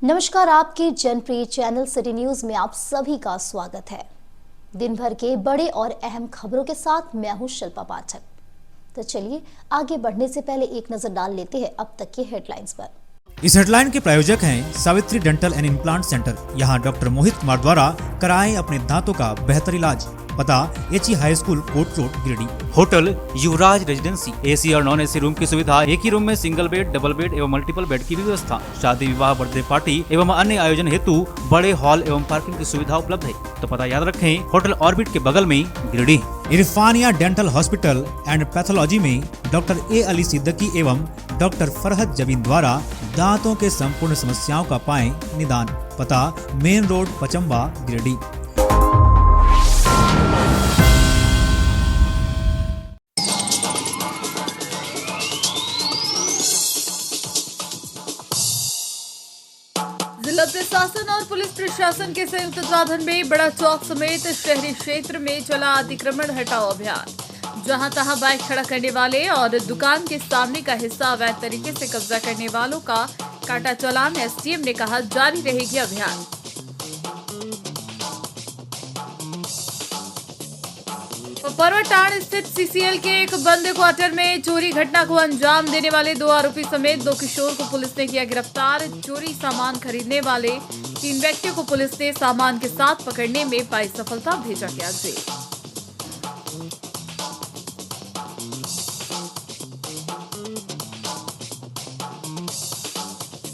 नमस्कार, आपके जनप्रिय channel city news में आप सभी का स्वागत है। दिन भर के बड़े और अहम खबरों के साथ मैं हूं शिल्पा पाठक। तो चलिए आगे बढ़ने से पहले एक नजर डाल लेते हैं अब तक की हेडलाइंस पर। इस हेडलाइन के प्रायोजक हैं Savitri dental and implant centre. यहाँ डॉक्टर मोहित कुमार द्वारा कराएं अपने दांतों का बेहतर इलाज। पता HE high school Kot road Giridih. Hotel Yuvraj residency, AC और नॉन एसी रूम की सुविधा, एक ही रूम में सिंगल बेड, डबल बेड एवं मल्टीपल बेड की भी व्यवस्था। शादी विवाह बर्थडे पार्टी एवं अन्य आयोजन हेतु बड़े हॉल एवं पार्किंग की सुविधा उपलब्ध है। तो पता याद रखें, होटल ऑर्बिट के बगल में Giridih. Irfania dental hospital and pathology में डॉक्टर ए अली सिद्दीकी एवं डॉक्टर फरहत जबीन द्वारा दांतों के संपूर्ण समस्याओं का पाएं निदान। पता मेन रोड पचम्बा गिरिडीह। जिला प्रशासन और पुलिस प्रशासन के संयुक्त तत्वाधान में बड़ा चौक समेत शहरी क्षेत्र में चला अतिक्रमण हटाओ अभियान। जहां तहां बाइक खड़ा करने वाले और दुकान के सामने का हिस्सा अवैध तरीके से कब्जा करने वालों का काटा चालान। एसडीएम ने कहा, जारी रहेगी अभियान। परवटाण स्थित सीसीएल के एक बंद क्वार्टर में चोरी घटना को अंजाम देने वाले 2 आरोपी समेत 2 किशोर को पुलिस ने किया गिरफ्तार। चोरी सामान खरीदने वाले 3 व्यक्तियों को पुलिस ने सामान के साथ पकड़ने में पाई सफलता, भेजा गया जेल।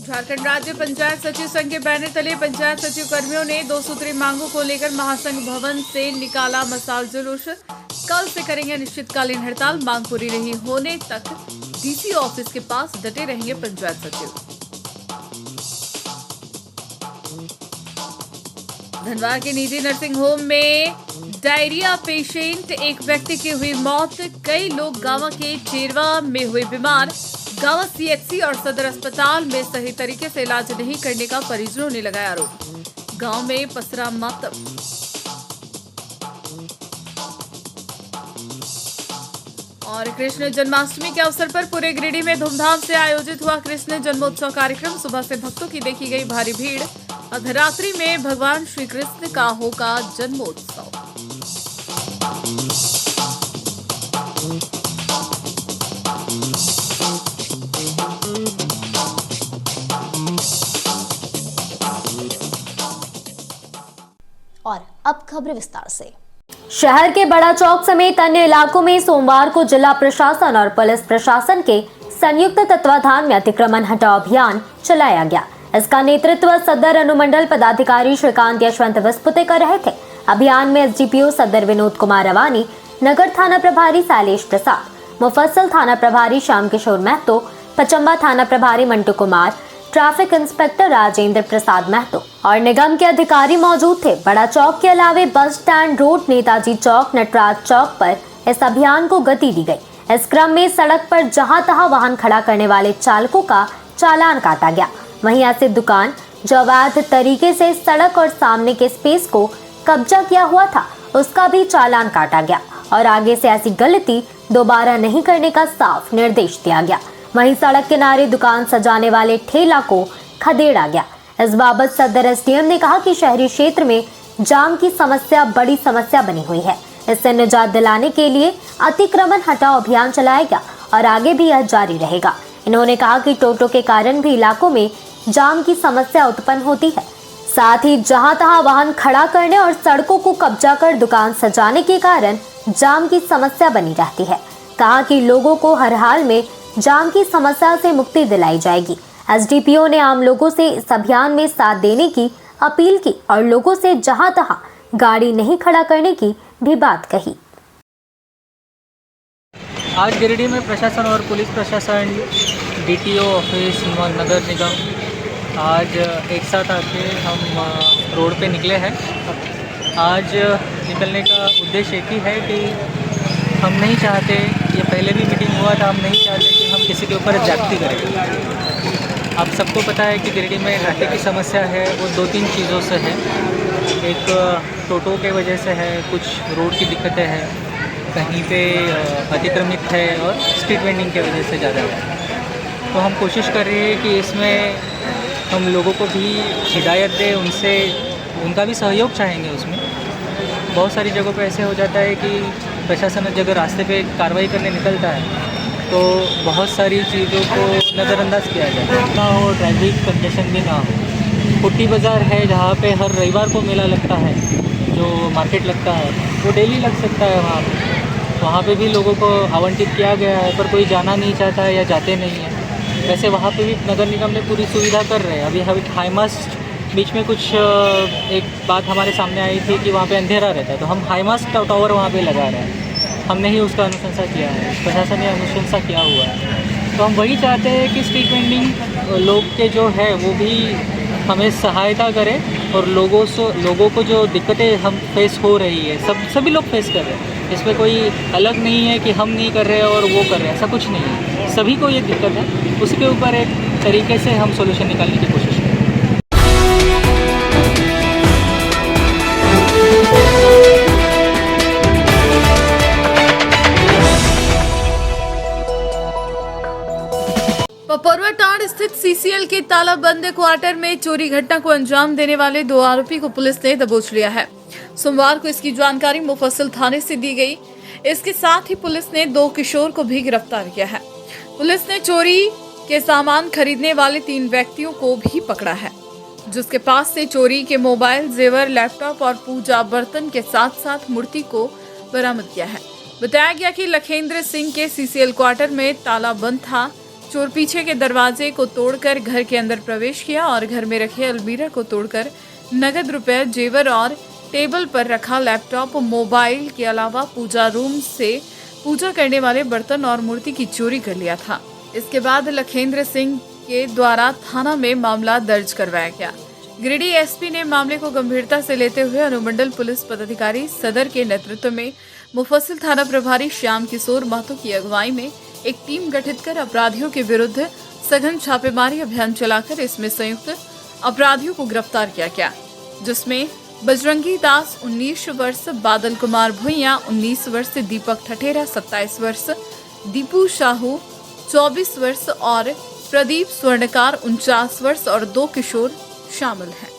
झारखंड राज्य पंचायत सचिव संघ के बैनर तले पंचायत सचिव कर्मियों ने 2 सूत्री मांगों को लेकर महासंघ भवन से निकाला मसाल जुलूस। कल से करेंगे अनिश्चितकालीन हड़ताल। मांग पूरी नहीं होने तक डीसी ऑफिस के पास डटे रहेंगे पंचायत सचिव। धनबाद के निजी नर्सिंग होम में डायरिया पेशेंट, एक व्यक्ति की हुई मौत। कई लोग गांव के चेरवा में हुए बीमार। गांव सीएचसी और सदर अस्पताल में सही तरीके से इलाज नहीं करने का परिजनों ने लगाया आरोप। गांव में पसरा मातम। और कृष्ण जन्माष्टमी के अवसर पर पूरे गिरिडीह में धूमधाम से आयोजित हुआ कृष्ण जन्मोत्सव कार्यक्रम। सुबह से भक्तों की देखी गई भारी भीड़। अर्धरात्रि में भगवान श्री कृष्ण का होगा जन्मोत्सव। और अब खबर विस्तार से। शहर के बड़ा चौक समेत अन्य इलाकों में सोमवार को जिला प्रशासन और पुलिस प्रशासन के संयुक्त तत्वाधान में अतिक्रमण हटाओ अभियान चलाया गया। इसका नेतृत्व सदर अनुमंडल पदाधिकारी श्रीकांत यशवंत विस्पुते कर रहे थे। अभियान में एसडीपीओ सदर विनोद कुमार अवानी, नगर थाना प्रभारी शैलेश प्रसाद, मुफस्सल थाना प्रभारी श्याम किशोर महतो, पचम्बा थाना प्रभारी मंटू कुमार, ट्रैफिक इंस्पेक्टर राजेंद्र प्रसाद महतो और निगम के अधिकारी मौजूद थे। बड़ा चौक के अलावे बस स्टैंड रोड, नेताजी चौक, नटराज चौक पर इस अभियान को गति दी गई। इस क्रम में सड़क पर जहां तहां वाहन खड़ा करने वाले चालकों का चालान काटा गया। वहीं ऐसे दुकान जो अवैध तरीके से सड़क और सामने के स्पेस को कब्जा किया हुआ था, उसका भी चालान काटा गया और आगे से ऐसी गलती दोबारा नहीं करने का साफ निर्देश दिया गया। वहीं सड़क किनारे दुकान सजाने वाले ठेला को खदेड़ा गया। इस बाबत सदर एसडीएम ने कहा कि शहरी क्षेत्र में जाम की समस्या बड़ी समस्या बनी हुई है। इससे निजात दिलाने के लिए अतिक्रमण हटाओ अभियान चलाया गया और आगे भी यह जारी रहेगा। इन्होंने कहा कि टोटो के कारण भी इलाकों में जाम की समस्या उत्पन्न होती है। साथ ही जहां तहां वाहन खड़ा करने और सड़कों को कब्जा कर दुकान सजाने के कारण जाम की समस्या बनी रहती है। कहा कि लोगों को हर हाल में जाम की समस्या से मुक्ति दिलाई जाएगी। एसडीपीओ ने आम लोगों से इस अभियान में साथ देने की अपील की और लोगों से जहां तहां गाड़ी नहीं खड़ा करने की भी बात कही। आज गिरिडीह में प्रशासन और पुलिस प्रशासन, डीटीओ ऑफिस, नगर निगम आज एक साथ आके हम रोड पे निकले हैं। आज निकलने का उद्देश्य एक ही है कि हम नहीं चाहते, ये पहले भी मीटिंग हुआ था, हम नहीं चाहते कि हम किसी के ऊपर ज्यादती करें। आप सबको पता है कि गिरिडीह में ट्रैफिक की समस्या है, वो 2-3 चीज़ों से है। एक टोटो के वजह से है, कुछ रोड की दिक्कतें हैं, कहीं पे अतिक्रमित है और स्ट्रीट वेंडिंग की वजह से ज़्यादा है। तो हम कोशिश कर रहे हैं कि इसमें हम लोगों को भी हिदायत दें, उनसे उनका भी सहयोग चाहेंगे उसमें। बहुत सारी जगहों पे ऐसे हो जाता है कि प्रशासन जब रास्ते पे कार्रवाई करने निकलता है तो बहुत सारी चीज़ों को नज़रअंदाज किया जाता है, ना हो ट्रैफिक कंजेशन भी ना हो। कुट्टी बाज़ार है जहाँ पे हर रविवार को मेला लगता है, जो मार्केट लगता है वो डेली लग सकता है वहाँ पे भी लोगों को आवंटित किया गया है, पर कोई जाना नहीं चाहता है या जाते नहीं है। वैसे वहाँ पे भी नगर निगम ने पूरी सुविधा कर रहे हैं। अभी हाईमास्ट बीच में कुछ एक बात हमारे सामने आई थी कि वहाँ पे अंधेरा रहता है, तो हम हाईमास्ट टावर वहाँ पे लगा रहे हैं। हमने ही उसका अनुशंसा किया है, प्रशासन ने अनुशंसा किया हुआ है। तो हम वही चाहते हैं कि स्ट्रीट वेंडिंग लोग के जो है वो भी हमें सहायता करें और लोगों को जो दिक्कतें हम फेस हो रही है सभी लोग फेस कर रहे हैं। इसमें कोई अलग नहीं है कि हम नहीं कर रहे और वो कर रहे हैं, ऐसा कुछ नहीं है। सभी को ये दिक्कत है, उसके ऊपर एक तरीके से हम सोल्यूशन निकालने की कोशिश करें। पपरुआटांड स्थित सीसीएल के तालाबंद क्वार्टर में चोरी घटना को अंजाम देने वाले 2 आरोपी को पुलिस ने दबोच लिया है। सोमवार को इसकी जानकारी मुफस्सिल थाने से दी गई। इसके साथ ही पुलिस ने 2 किशोर को भी गिरफ्तार किया है। पुलिस ने चोरी के सामान खरीदने वाले 3 व्यक्तियों को भी पकड़ा है, जिसके पास से चोरी के मोबाइल, जेवर, लैपटॉप और पूजा बर्तन के साथ साथ मूर्ति को बरामद किया है। बताया गया कि लखेंद्र सिंह के सीसीएल क्वार्टर में ताला बंद था। चोर पीछे के दरवाजे को तोड़कर घर के अंदर प्रवेश किया और घर में रखे अलमीरा को तोड़कर नगद रुपए, जेवर और टेबल पर रखा लैपटॉप, मोबाइल के अलावा पूजा रूम से पूजा करने वाले बर्तन और मूर्ति की चोरी कर लिया था। इसके बाद लखेंद्र सिंह के द्वारा थाना में मामला दर्ज करवाया गया। गिरिडीह एसपी ने मामले को गंभीरता से लेते हुए अनुमंडल पुलिस पदाधिकारी सदर के नेतृत्व में मुफस्सिल थाना प्रभारी श्याम किशोर महतो की अगुवाई में एक टीम गठित कर अपराधियों के विरुद्ध सघन छापेमारी अभियान चलाकर इसमें संयुक्त अपराधियों को गिरफ्तार किया गया, जिसमें बजरंगी दास 19 वर्ष, बादल कुमार भुइया 19 वर्ष, दीपक ठठेरा 27 वर्ष, दीपू साहू 24 वर्ष और प्रदीप स्वर्णकार 49 वर्ष और 2 किशोर शामिल हैं।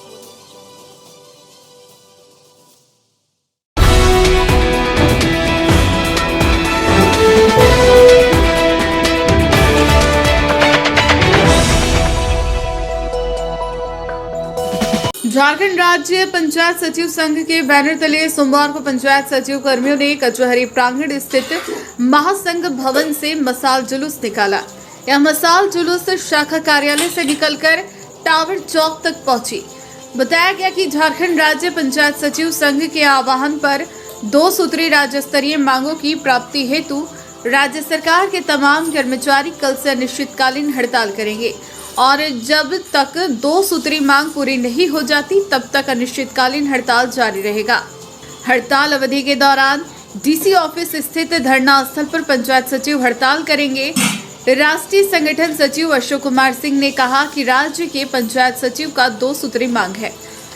झारखंड राज्य पंचायत सचिव संघ के बैनर तले सोमवार को पंचायत सचिव कर्मियों ने कचहरी प्रांगण स्थित महासंघ भवन से मसाल जुलूस निकाला। यह मसाल जुलूस शाखा कार्यालय से निकलकर टावर चौक तक पहुंची। बताया गया कि झारखंड राज्य पंचायत सचिव संघ के आह्वान पर 2 सूत्री राज्य स्तरीय मांगों की प्राप्ति हेतु राज्य सरकार के तमाम कर्मचारी कल से अनिश्चितकालीन हड़ताल करेंगे और जब तक 2 सूत्री मांग पूरी नहीं हो जाती तब तक अनिश्चितकालीन हड़ताल जारी रहेगा। हड़ताल अवधि के दौरान डीसी ऑफिस स्थित धरना स्थल पर पंचायत सचिव हड़ताल करेंगे। राष्ट्रीय संगठन सचिव अशोक कुमार सिंह ने कहा कि राज्य के पंचायत सचिव का 2 सूत्री मांग है।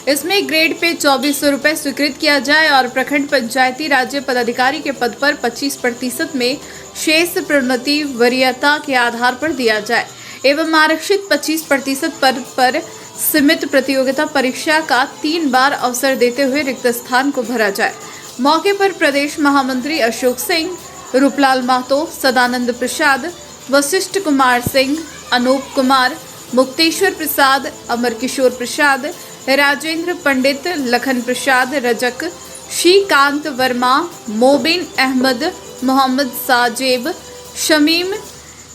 इसमें ग्रेड पे 2400 रुपए स्वीकृत किया जाए और प्रखंड पंचायती राज्य पदाधिकारी के पद पर 25% में शेष प्रोन्नति वरीयता के आधार पर दिया जाए एवं आरक्षित 25% पद पर सीमित प्रतियोगिता परीक्षा का 3 बार अवसर देते हुए रिक्त स्थान को भरा जाए। मौके पर प्रदेश महामंत्री अशोक सिंह, रूपलाल महतो, सदानंद प्रसाद, वशिष्ठ कुमार सिंह, अनूप कुमार, मुक्तेश्वर प्रसाद, अमर किशोर प्रसाद, राजेंद्र पंडित, लखन प्रसाद, रजक, श्रीकांत वर्मा, मोबिन अहमद, मोहम्मद साजेब, शमीम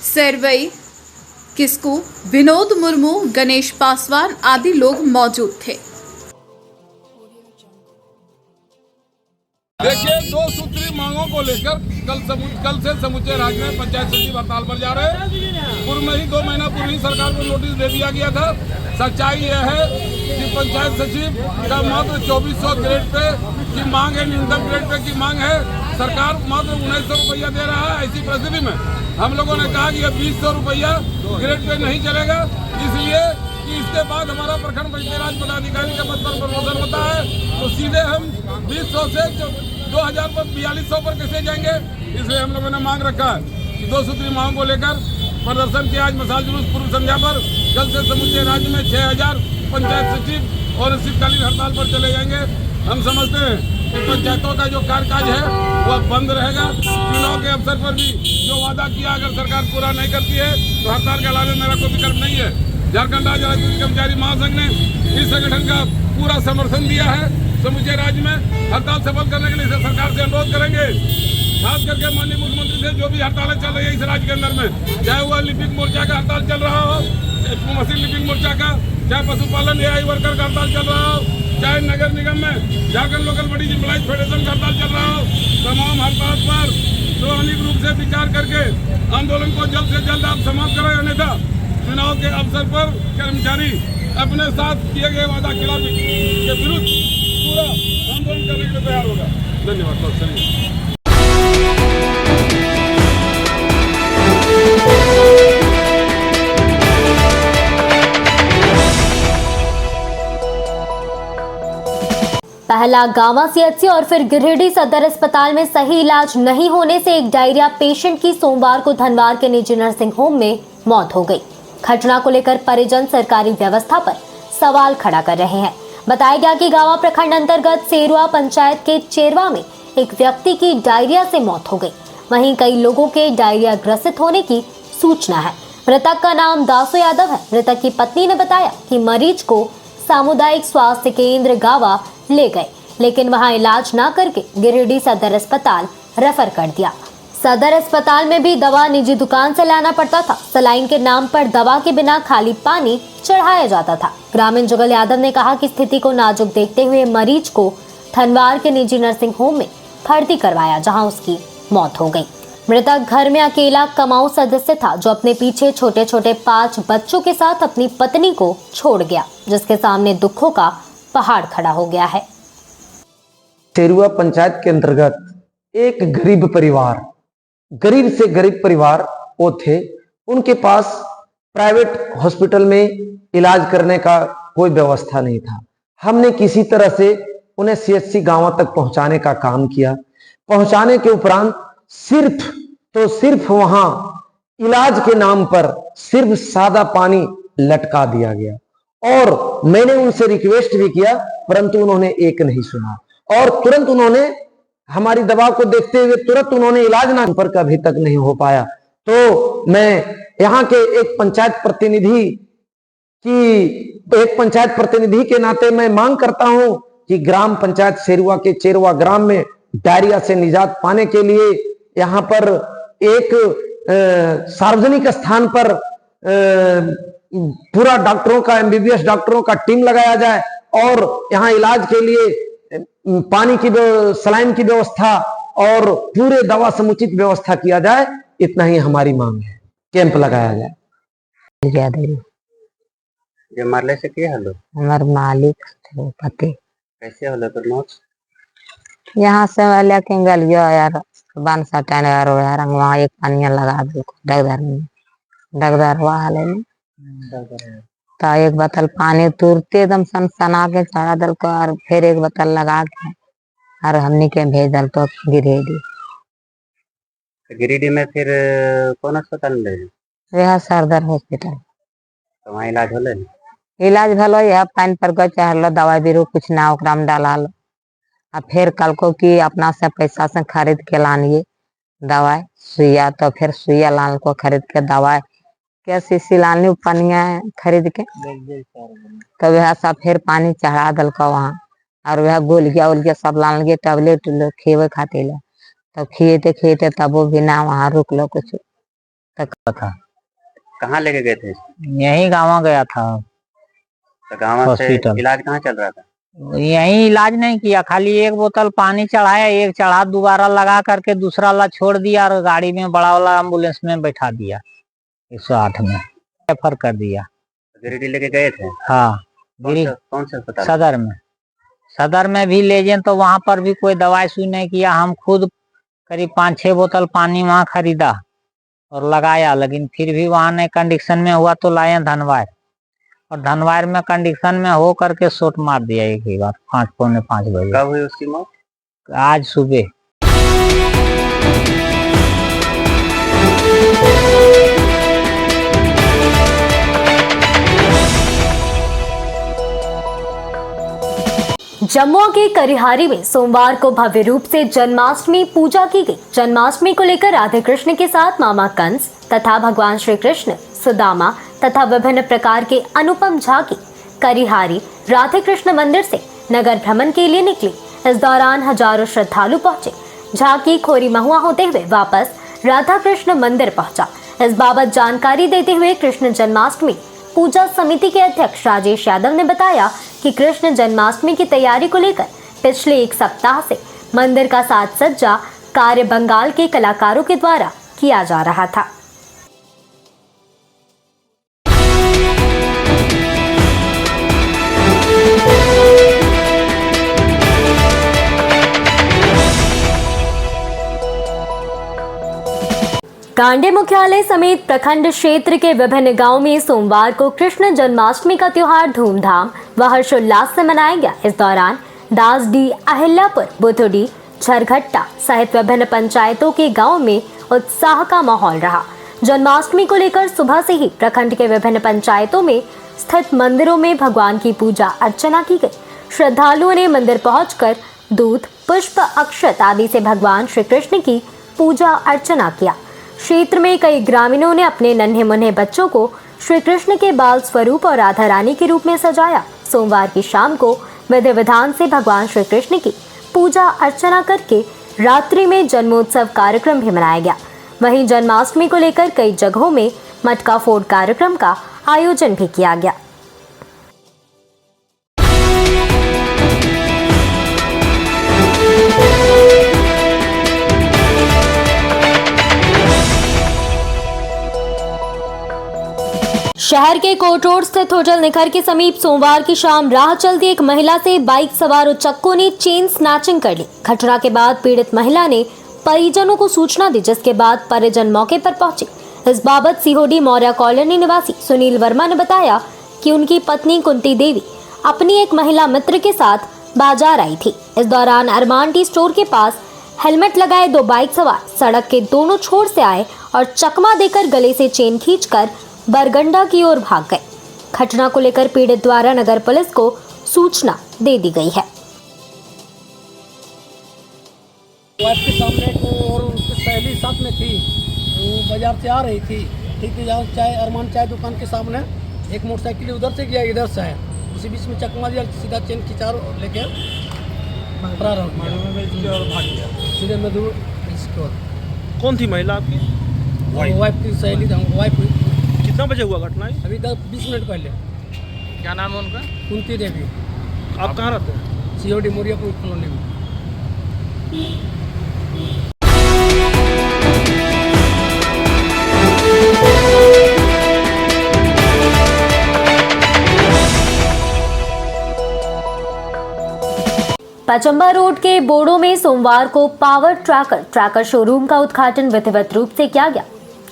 सेरवई, किस्कू, विनोद मुर्मू, गणेश पासवान आदि लोग मौजूद थे। देखिए, 2 सूत्री मांगों को लेकर कल से समूचे राज्य में पंचायत सचिव हड़ताल पर जा रहे हैं। पूर्व में ही 2 महीना पूर्व ही सरकार को नोटिस दे दिया गया था। सच्चाई यह है कि पंचायत सचिव का मात्र 2400 ग्रेड पे की मांग है, न्यूनतम ग्रेड पे की मांग है। सरकार मात्र 1900 रुपया दे रहा है। ऐसी परिस्थिति में हम लोगों ने कहा कि 2000 रुपया ग्रेड पे नहीं चलेगा, इसलिए कि इसके बाद हमारा प्रखंड पंचायत पदाधिकारी का पद पर प्रमोशन होता है, तो सीधे हम 2000 से 2000 पर 4200 पर कैसे जाएंगे। इसलिए हम लोगों ने मांग रखा है कि 2 सूत्री मांग को लेकर प्रदर्शन किया। आज मसाल जुलूस पूर्व संध्या पर कल से समूचे राज्य में 6000 पंचायत सचिव और शीतकालीन हड़ताल पर चले जाएंगे। हम समझते हैं कि पंचायतों का जो कामकाज है वह बंद रहेगा। चुनाव के अवसर पर भी जो वादा किया अगर सरकार पूरा नहीं करती है तो हड़ताल के अलावा मेरा कोई विकल्प नहीं है। झारखंड राज्य राजनीतिक कर्मचारी महासंघ ने इस संगठन का पूरा समर्थन दिया है। समूचे राज्य में हड़ताल सफल करने के लिए सरकार से अनुरोध करेंगे, खास करके माननीय मुख्यमंत्री से जो भी हड़तालें चल रही है इस राज्य के अंदर में, चाहे वह लिपिक मोर्चा का हड़ताल चल रहा हो, मशीन लिपिक मोर्चा का, चाहे पशुपालन एआई वर्कर का हड़ताल चल रहा हो, चाहे नगर निगम में Jharkhand local body employees federation का हड़ताल चल रहा हो, तमाम हड़ताल पर सामूहिक रूप से विचार करके आंदोलन को जल्द से जल्द आप समाप्त करें, अन्यथा चुनाव के अवसर पर कर्मचारी अपने साथ किए गए वादा खिलाफ के विरुद्ध पूरा आंदोलन करने के लिए तैयार होगा। धन्यवाद। बहुत चलिए। पहला गांवा सीएचसी और फिर गिरिडीह सदर अस्पताल में सही इलाज नहीं होने से एक डायरिया पेशेंट की सोमवार को धनवार के निजी नर्सिंग होम में मौत हो गई। घटना को लेकर परिजन सरकारी व्यवस्था पर सवाल खड़ा कर रहे हैं। बताया गया कि गांवा प्रखंड अंतर्गत सेरुआ पंचायत के चेरवा में एक व्यक्ति की डायरिया से मौत हो गई। वहीं कई लोगों के डायरिया ग्रसित होने की सूचना है। मृतक का नाम दासो यादव है। मृतक की पत्नी ने बताया कि मरीज को सामुदायिक स्वास्थ्य केंद्र गांवा ले गए, लेकिन वहां इलाज न करके गिरिडीह सदर अस्पताल रेफर कर दिया। सदर अस्पताल में भी दवा निजी दुकान से लाना पड़ता था। सलाइन के नाम पर दवा के बिना खाली पानी चढ़ाया जाता था। ग्रामीण जुगल यादव ने कहा कि स्थिति को नाजुक देखते हुए मरीज को धनवार के निजी नर्सिंग होम में भर्ती करवाया, जहां उसकी मौत हो गई। मृतक घर में अकेला कमाऊ सदस्य था, जो अपने पीछे छोटे छोटे 5 बच्चों के साथ अपनी पत्नी को छोड़ गया, जिसके सामने दुखों का पहाड़ खड़ा हो गया है। सेरुआ पंचायत के अंतर्गत एक गरीब से गरीब परिवार वो थे। उनके पास प्राइवेट हॉस्पिटल में इलाज करने का कोई व्यवस्था नहीं था। हमने किसी तरह से उन्हें सीएचसी गांव तक पहुंचाने का काम किया। पहुंचाने के उपरांत सिर्फ वहां इलाज के नाम पर सिर्फ सादा पानी लटका दिया गया और मैंने उनसे रिक्वेस्ट भी किया, परंतु उन्होंने एक नहीं सुना और तुरंत उन्होंने हमारी दवा को देखते हुए तुरंत उन्होंने इलाज ना पर कभी तक नहीं हो पाया। तो मैं यहाँ के एक पंचायत प्रतिनिधि के नाते मैं मांग करता हूं कि ग्राम पंचायत सेरुआ के चेरवा ग्राम में डायरिया से निजात पाने के लिए यहाँ पर एक सार्वजनिक स्थान पर पूरा डॉक्टरों का एमबीबीएस डॉक्टरों का टीम लगाया जाए और यहाँ इलाज के लिए पानी की सलाइन की व्यवस्था और पूरे दवा समुचित व्यवस्था किया जाए। इतना ही हमारी मांग है। कैंप लगाया जाए। जो मारले से के हलो हमार मालिक थे पति। कैसे हलो पर मौत? यहाँ से लेके गल गया यार बान सटाने यार वहाँ एक पानिया लगा दो डगदर वाले ने तो एक बोतल पानी तुरते एकदम सनसना के चढ़ा दल को और फिर एक बोतल लगा के और हमने के भेज दल तो गिरिडीह में फिर कौन अस्पताल में यह सरदर हॉस्पिटल। तो वहाँ इलाज होले? इलाज भलो यह पानी पर गए चढ़लो दवाई बीरो कुछ ना ओकरा में डाला लो आ फिर कल को कि अपना से पैसा से खरीद के लानिए दवाई सुइया, तो फिर सुइया लान को खरीद के दवाई क्या शीशी लानी पनिया खरीद के तो वह सब फिर पानी चढ़ा दल को वहाँ और वह गोलिया सब लान गे टैबलेट खेवे खाते ला तब खिएते तब वो भी ना वहाँ रुक लो कुछ तक था। कहाँ लेके गए थे? यही गाँव गया था। तो गाँव से इलाज कहाँ चल रहा था? यही इलाज नहीं किया, खाली एक बोतल पानी चढ़ाया, एक चढ़ा दोबारा लगा करके दूसरा वाला छोड़ दिया और गाड़ी में बड़ा वाला एम्बुलेंस में बैठा दिया 108 में रेफर कर दिया। गिरिडीह लेके गए थे? हाँ कौन सा अस्पताल? सदर में भी ले जाए तो वहाँ पर भी कोई दवाई सुई नहीं किया। हम खुद करीब 5-6 बोतल पानी वहाँ खरीदा और लगाया, लेकिन फिर भी वहाँ नहीं कंडीशन में हुआ तो लाए धनवार और धनवार में कंडीशन में हो करके शॉट मार दिया एक ही बार 5-पौने 5 बजे। कब हुई उसकी मौत? आज सुबह। जम्मू के करिहारी में सोमवार को भव्य रूप से जन्माष्टमी पूजा की गई। जन्माष्टमी को लेकर राधे कृष्ण के साथ मामा कंस तथा भगवान श्री कृष्ण, सुदामा तथा विभिन्न प्रकार के अनुपम झांकी करिहारी राधे कृष्ण मंदिर से नगर भ्रमण के लिए निकली। इस दौरान हजारों श्रद्धालु पहुंचे। झांकी खोरी महुआ होते हुए वापस राधा कृष्ण मंदिर पहुंचा। इस बाबत जानकारी देते हुए कृष्ण जन्माष्टमी पूजा समिति के अध्यक्ष राजेश यादव ने बताया कि कृष्ण जन्माष्टमी की तैयारी को लेकर पिछले एक सप्ताह से मंदिर का साज सज्जा कार्य बंगाल के कलाकारों के द्वारा किया जा रहा था। कांडे मुख्यालय समेत प्रखंड क्षेत्र के विभिन्न गांवों में सोमवार को कृष्ण जन्माष्टमी का त्योहार धूमधाम व हर्षोल्लास से मनाया गया। इस दौरान दासडी, अहिल्यापुर, बुथुडी, झरघट्टा सहित विभिन्न पंचायतों के गांवों में उत्साह का माहौल रहा। जन्माष्टमी को लेकर सुबह से ही प्रखंड के विभिन्न पंचायतों में स्थित मंदिरों में भगवान की पूजा अर्चना की गई। श्रद्धालुओं ने मंदिर पहुंचकर दूध, पुष्प, अक्षत आदि से भगवान श्री कृष्ण की पूजा अर्चना किया। क्षेत्र में कई ग्रामीणों ने अपने नन्हे मुन्ने बच्चों को श्री कृष्ण के बाल स्वरूप और राधा रानी के रूप में सजाया। सोमवार की शाम को विधि विधान से भगवान श्री कृष्ण की पूजा अर्चना करके रात्रि में जन्मोत्सव कार्यक्रम भी मनाया गया। वहीं जन्माष्टमी को लेकर कई जगहों में मटका फोड़ कार्यक्रम का आयोजन भी किया गया। शहर के कोर्ट रोड स्थित होटल निखर के समीप सोमवार की शाम राह चलती एक महिला से बाइक सवार उचक्कों ने चेन स्नैचिंग कर ली। घटना के बाद पीड़ित महिला ने परिजनों को सूचना दी, जिसके बाद परिजन मौके पर पहुंचे। इस बाबत सीहोडी मौर्या कॉलोनी निवासी सुनील वर्मा ने बताया कि उनकी पत्नी कुंती देवी अपनी एक महिला मित्र के साथ बाजार आई थी। इस दौरान अरमान टी स्टोर के पास हेलमेट लगाए दो बाइक सवार सड़क के दोनों छोर से आए और चकमा देकर गले से चेन खींचकर बरगंडा की ओर भाग गए। घटना को लेकर पीड़ित द्वारा नगर पुलिस को सूचना दे दी गई है। वाइफ के सामने और उसकी सहेली साथ में थी, वो बाजार से आ रही थी। ठीक है, जहाँ चाय अरमान चाय दुकान के सामने एक मोटरसाइकिल उधर से गया, इधर से है, उसी बीच में चकमा दिया, सीधा चेन खिंचा लेके फरार हो गया और भाग गया सीधे मधुर स्टोर। कौन थी महिला आपकी? वाइफ की सहेली था, वाइफ। कितना बजे हुआ घटना? अभी 10-20 मिनट पहले। क्या नाम है उनका? कुंती देवी। आप कहाँ रहते हैं? सीहोडी मौर्या कॉलोनी में। पचम्बा रोड के बोड़ो में सोमवार को पावर ट्रैकर शोरूम का उद्घाटन विधिवत रूप से किया गया।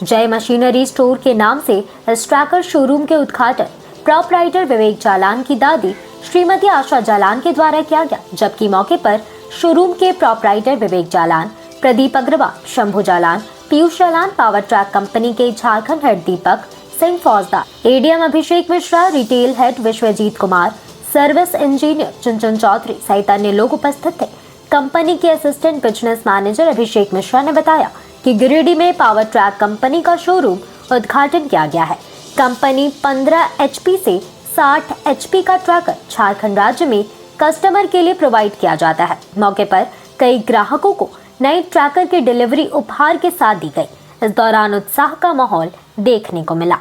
जय मशीनरी स्टोर के नाम से इस ट्रैकर शोरूम के उद्घाटन प्रोपराइटर विवेक जालान की दादी श्रीमती आशा जालान के द्वारा किया गया, जबकि मौके पर शोरूम के proprietor Vivek Jalan, Pradeep Agrawal, Shambhu Jalan, Piyush Jalan, power track company के Jharkhand head Deepak Singh Faujdar, ADM Abhishek Mishra, retail head Vishwajeet Kumar, service engineer Chunchun Chaudhary सहित अन्य लोग उपस्थित थे। कंपनी के assistant business manager Abhishek Mishra ने बताया कि गिरिडीह में पावर ट्रैक कंपनी का शोरूम उद्घाटन किया गया है। कंपनी 15 HP से 60 HP का ट्रैकर झारखंड राज्य में कस्टमर के लिए प्रोवाइड किया जाता है। मौके पर कई ग्राहकों को नए ट्रैकर की डिलीवरी उपहार के साथ दी गई। इस दौरान उत्साह का माहौल देखने को मिला।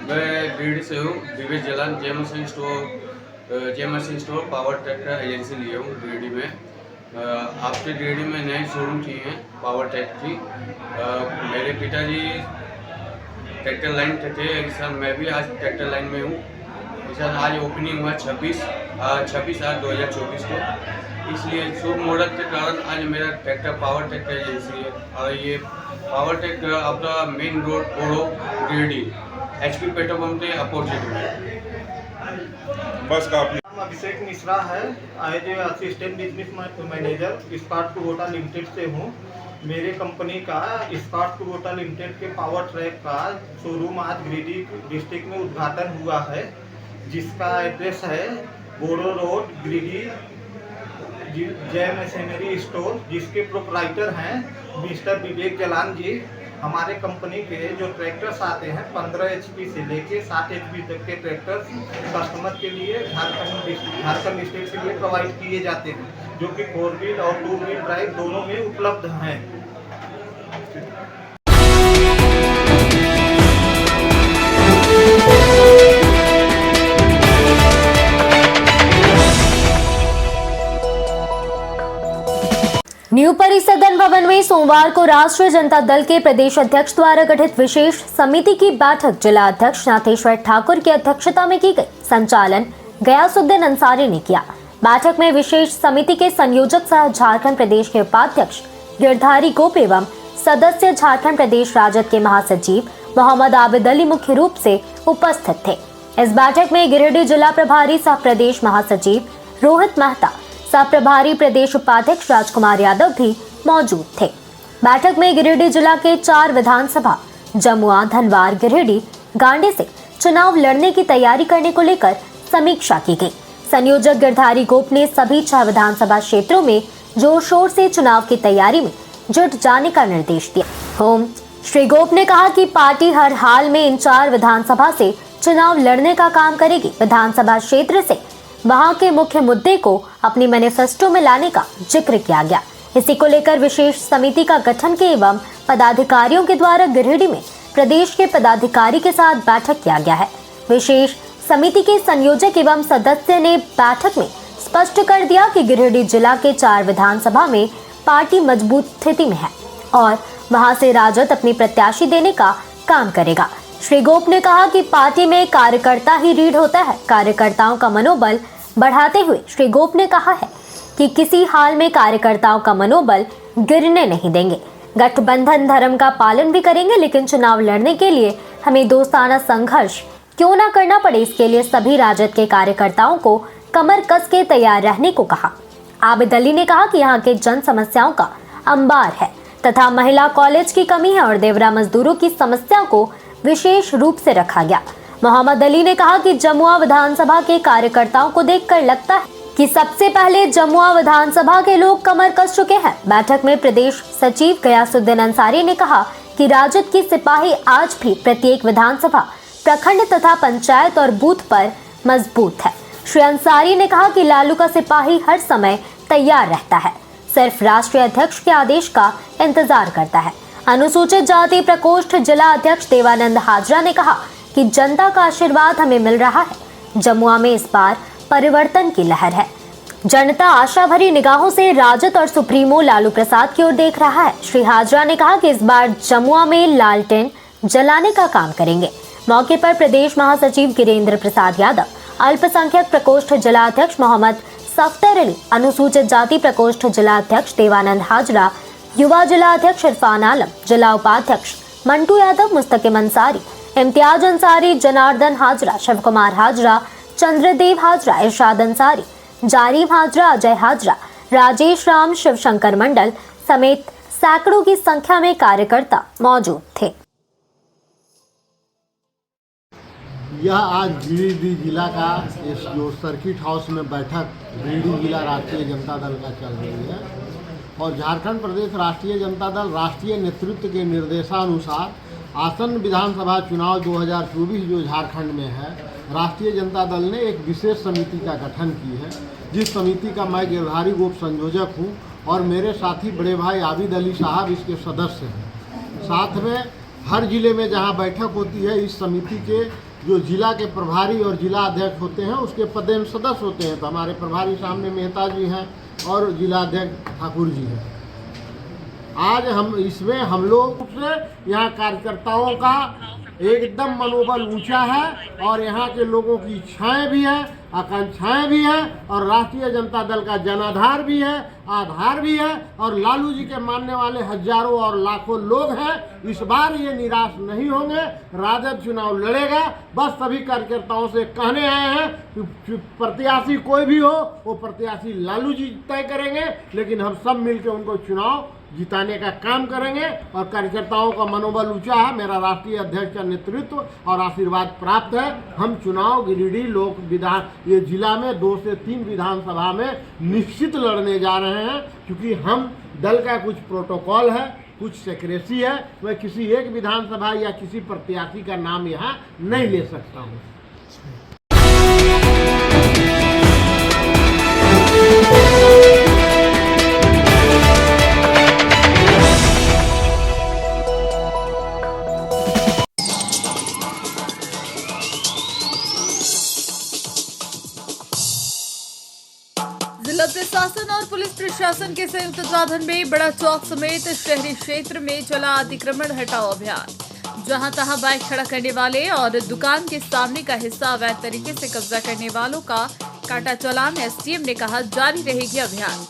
मैं गिरिडीह से हूँ। विवेक जालान, जय machine store power tractor agency लिए हूँ गिरिडीह में। आपके गिरिडीह में नए शोरूम की हैं पावर ट्रैक की। मेरे पिताजी ट्रैक्टर लाइन थे, सर मैं भी आज ट्रैक्टर लाइन में हूँ। सर आज ओपनिंग हुआ 26/8/2024 को, इसलिए शुभ मुहूर्त के कारण आज मेरा ट्रैक्टर पावर ट्रैक्टर एजेंसी है। और ये पावर ट्रैक आपका मेन रोड बोड़ो गिरिडीह HP पेट्रोल पंप के अपोजिट में बस का। अभिषेक मिश्रा है, as a assistant business manager Spark Kubota Limited से हूँ। मेरे कंपनी का स्पार्क कुबोटा लिमिटेड के पावर ट्रैक का शोरूम आज गिरिडीह डिस्ट्रिक्ट में उद्घाटन हुआ है। जिसका एड्रेस है बोरो रोड गिरिडीह, जय मशीनरी स्टोर, जिसके प्रोपराइटर हैं मिस्टर विवेक जलान जी। हमारे कंपनी के जो ट्रैक्टर्स आते हैं 15 HP से लेके 60 HP तक के ट्रैक्टर्स कस्टमर के लिए झारखंड स्टेट के लिए प्रोवाइड किए जाते हैं, जो कि 4 व्हील और 2 व्हील ड्राइव दोनों में उपलब्ध हैं। न्यू परिसदन भवन में सोमवार को राष्ट्रीय जनता दल के प्रदेश अध्यक्ष द्वारा गठित विशेष समिति की बैठक जिला अध्यक्ष नाथेश्वर ठाकुर की अध्यक्षता में की गई। संचालन गयासुद्दीन अंसारी ने किया। बैठक में विशेष समिति के संयोजक सह झारखंड प्रदेश के उपाध्यक्ष गिरधारी गोप एवं सदस्य झारखंड प्रदेश राजद के महासचिव मोहम्मद आबिद अली मुख्य रूप से उपस्थित थे। इस बैठक में गिरिडीह जिला प्रभारी सह प्रदेश महासचिव रोहित मेहता, सह प्रभारी प्रदेश उपाध्यक्ष राजकुमार यादव भी मौजूद थे। बैठक में गिरिडीह जिला के 4 विधानसभा जमुआ, धनवार, गिरिडीह, गांडे से चुनाव लड़ने की तैयारी करने को लेकर समीक्षा की गई। संयोजक गिरधारी गोप ने सभी 6 विधानसभा क्षेत्रों में जोर शोर से चुनाव की तैयारी में जुट जाने का निर्देश दिया। श्री गोप ने कहा कि पार्टी हर हाल में इन 4 विधानसभा से चुनाव लड़ने का काम करेगी। विधानसभा क्षेत्र से वहां के मुख्य मुद्दे को अपनी मैनिफेस्टो में लाने का जिक्र किया गया। इसी को लेकर विशेष समिति का गठन के एवं पदाधिकारियों के द्वारा गिरिडीह में प्रदेश के पदाधिकारी के साथ बैठक किया गया है। विशेष समिति के संयोजक एवं सदस्य ने बैठक में स्पष्ट कर दिया कि गिरिडीह जिला के 4 विधानसभा में पार्टी मजबूत स्थिति में है और वहां से राजद अपनी प्रत्याशी देने का काम करेगा। श्री गोप ने कहा कि पार्टी में कार्यकर्ता ही रीढ़ होता है। कार्यकर्ताओं का मनोबल बढ़ाते हुए श्री गोप ने कहा है कि किसी हाल में कार्यकर्ताओं का मनोबल गिरने नहीं देंगे। गठबंधन धर्म का पालन भी करेंगे, लेकिन चुनाव लड़ने के लिए हमें दोस्ताना संघर्ष क्यों ना करना पड़े, इसके लिए सभी राजद के कार्यकर्ताओं को कमर कस के तैयार रहने को कहा। आबिद अली ने कहा कि यहाँ के जन समस्याओं का अंबार है तथा महिला कॉलेज की कमी है और देवरा मजदूरों की समस्या को विशेष रूप से रखा गया। मोहम्मद अली ने कहा कि जमुआ विधानसभा के कार्यकर्ताओं को देखकर लगता है कि सबसे पहले जमुआ विधानसभा के लोग कमर कस चुके हैं। बैठक में प्रदेश सचिव गयासुद्दीन अंसारी ने कहा कि राजद की सिपाही आज भी प्रत्येक विधानसभा, प्रखंड तथा पंचायत और बूथ पर मजबूत है। श्री अंसारी ने कहा कि लालू का सिपाही हर समय तैयार रहता है, सिर्फ राष्ट्रीय अध्यक्ष के आदेश का इंतजार करता है। अनुसूचित जाति प्रकोष्ठ जिला अध्यक्ष देवानंद हाजरा ने कहा कि जनता का आशीर्वाद हमें मिल रहा है। जमुआ में इस बार परिवर्तन की लहर है। जनता आशा भरी निगाहों से राजद और सुप्रीमो लालू प्रसाद की ओर देख रहा है। श्री हाजरा ने कहा कि इस बार जमुआ में लालटेन जलाने का काम करेंगे। मौके पर प्रदेश महासचिव गिरेंद्र प्रसाद यादव, अल्पसंख्यक प्रकोष्ठ जिला अध्यक्ष मोहम्मद सफ्तर अली, अनुसूचित जाति प्रकोष्ठ जिला अध्यक्ष देवानंद हाजरा, युवा जिला अध्यक्ष इरफान आलम, जिला उपाध्यक्ष मंटू यादव, मुस्तकिम अंसारी, इम्तियाज अंसारी, जनार्दन हाजरा, शिव कुमार हाजरा, चंद्रदेव हाजरा, इरशाद अंसारी, जारीम हाजरा, अजय हाजरा, राजेश राम, शिवशंकर मंडल समेत सैकड़ों की संख्या में कार्यकर्ता मौजूद थे। यह आज गिरिडीह जिला का इस जो सर्किट हाउस में बैठक गिरिडीह जिला राष्ट्रीय जनता दल का चल रही है और झारखंड प्रदेश राष्ट्रीय जनता दल राष्ट्रीय नेतृत्व के निर्देशानुसार आसन्न विधानसभा चुनाव 2024 जो झारखंड में है, राष्ट्रीय जनता दल ने एक विशेष समिति का गठन की है, जिस समिति का मैं गिरधारी गोप संयोजक हूं और मेरे साथी बड़े भाई आबिद अली साहब इसके सदस्य हैं। साथ में हर जिले में जहां बैठक होती है, इस समिति के जो जिला के प्रभारी और जिला अध्यक्ष होते हैं उसके पदेन सदस्य होते हैं। तो हमारे प्रभारी सामने मेहता जी हैं और जिला अध्यक्ष ठाकुर जी हैं। आज हम इसमें हम लोग से यहाँ कार्यकर्ताओं का एकदम मनोबल ऊंचा है और यहाँ के लोगों की इच्छाएं भी हैं, आकांक्षाएं भी हैं और राष्ट्रीय जनता दल का जनाधार भी है, आधार भी है और लालू जी के मानने वाले हजारों और लाखों लोग हैं। इस बार ये निराश नहीं होंगे, राजद चुनाव लड़ेगा। बस सभी कार्यकर्ताओं से कहने आए हैं कि प्रत्याशी कोई भी हो, वो प्रत्याशी लालू जी तय करेंगे, लेकिन हम सब मिलकर उनको चुनाव जिताने का काम करेंगे और कार्यकर्ताओं का मनोबल ऊंचा है। मेरा राष्ट्रीय अध्यक्ष का नेतृत्व और आशीर्वाद प्राप्त है। हम चुनाव गिरिडीह लोक विधान ये जिला में 2 से 3 विधानसभा में निश्चित लड़ने जा रहे हैं, क्योंकि हम दल का कुछ प्रोटोकॉल है, कुछ सेक्रेसी है। मैं किसी एक विधानसभा या किसी प्रत्याशी का नाम यहाँ नहीं ले सकता हूँ। जिला प्रशासन और पुलिस प्रशासन के संयुक्त तत्वाधान में बड़ा चौक समेत शहरी क्षेत्र में चला अतिक्रमण हटाओ अभियान। जहां तहां बाइक खड़ा करने वाले और दुकान के सामने का हिस्सा अवैध तरीके से कब्जा करने वालों का काटा चालान एसडीएम ने कहा जारी रहेगी अभियान।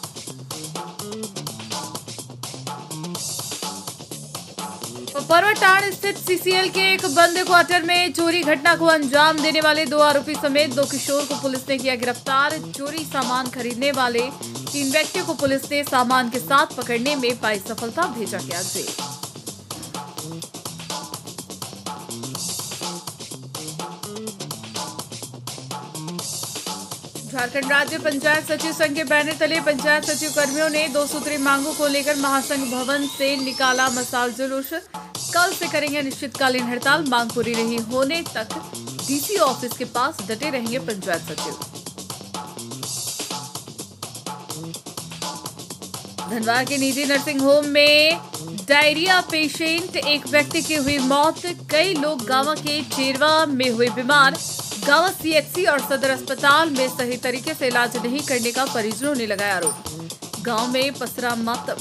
परवटाण स्थित सीसीएल के एक बंद क्वार्टर में चोरी घटना को अंजाम देने वाले 2 आरोपी समेत 2 किशोर को पुलिस ने किया गिरफ्तार। चोरी सामान खरीदने वाले 3 व्यक्तियों को पुलिस ने सामान के साथ पकड़ने में पाई सफलता, भेजा गया जेल। झारखंड राज्य पंचायत सचिव संघ के बैनर तले पंचायत सचिव कर्मियों ने 2 सूत्री मांगों को लेकर महासंघ भवन से निकाला मसाल जुलूस। कल से करेंगे अनिश्चितकालीन हड़ताल, मांग पूरी नहीं होने तक डीसी ऑफिस के पास डटे रहेंगे पंचायत सचिव। धनबाद के निजी नर्सिंग होम में डायरिया पेशेंट एक व्यक्ति की हुई मौत। कई लोग गांव के चेरवा में हुए बीमार। गांव सीएचसी और सदर अस्पताल में सही तरीके से इलाज नहीं करने का परिजनों ने लगाया आरोप। गांव में पसरा मातम।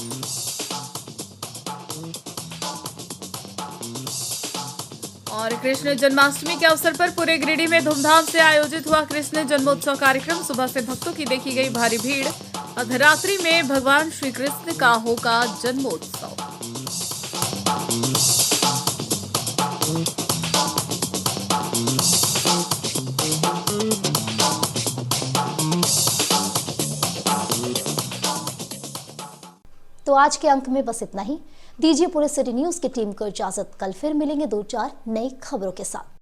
और कृष्ण जन्माष्टमी के अवसर पर पूरे गिरिडीह में धूमधाम से आयोजित हुआ कृष्ण जन्मोत्सव कार्यक्रम। सुबह से भक्तों की देखी गई भारी भीड़। अर्धरात्रि में भगवान श्री कृष्ण का होगा जन्मोत्सव। तो आज के अंक में बस इतना ही। दीजिए पूरे सिटी न्यूज की टीम को इजाजत। कल फिर मिलेंगे 2-4 नई खबरों के साथ।